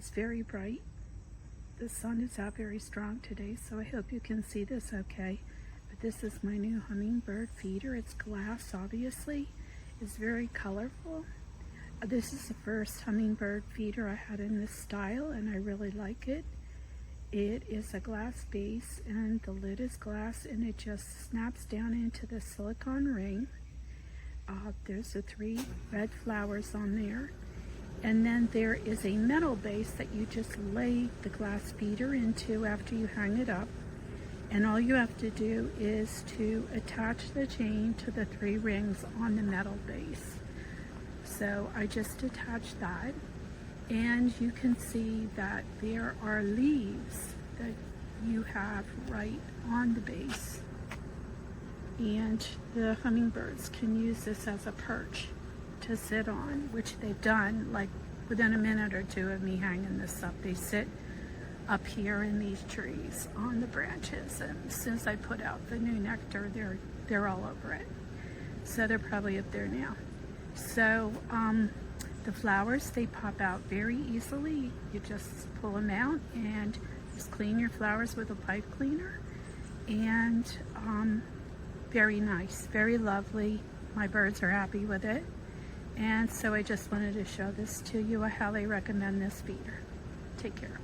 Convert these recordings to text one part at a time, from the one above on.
is very bright. The sun is out very strong today, so I hope you can see this okay. But this is my new hummingbird feeder. It's glass, obviously. It's very colorful. This is the first hummingbird feeder I had in this style, and I really like it. It is a glass base, and the lid is glass, and it just snaps down into the silicone ring. There's the 3 red flowers on there. And then there is a metal base that you just lay the glass feeder into after you hang it up. And all you have to do is to attach the chain to the 3 rings on the metal base. So I just attached that, and you can see that there are leaves that you have right on the base. And the hummingbirds can use this as a perch to sit on, which they've done like within a minute or 2 of me hanging this up. They sit up here in these trees on the branches, and since I put out the new nectar, they're all over it. So they're probably up there now. So the flowers, they pop out very easily. You just pull them out and just clean your flowers with a pipe cleaner, and very nice, very lovely. My birds are happy with it. And so I just wanted to show this to you. I highly recommend this feeder. Take care.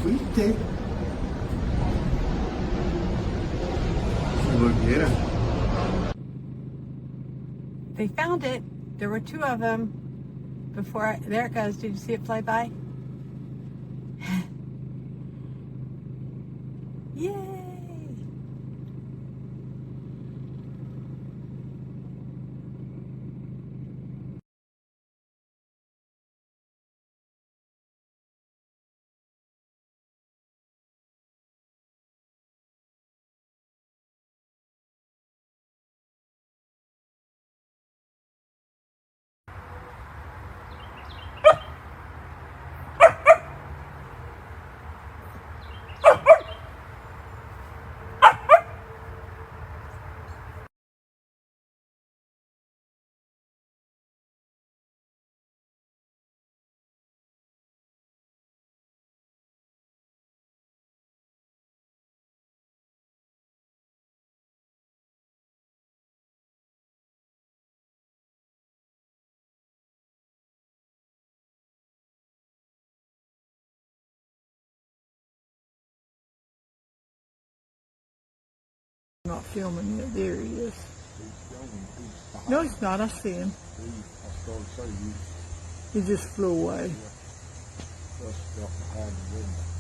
Fuiste. Si volviera. They found it. There were 2 of them before. There it goes. Did you see it fly by? Yay! not filming yet. There he is. No, he's not. I see him. He just flew away. Behind the window.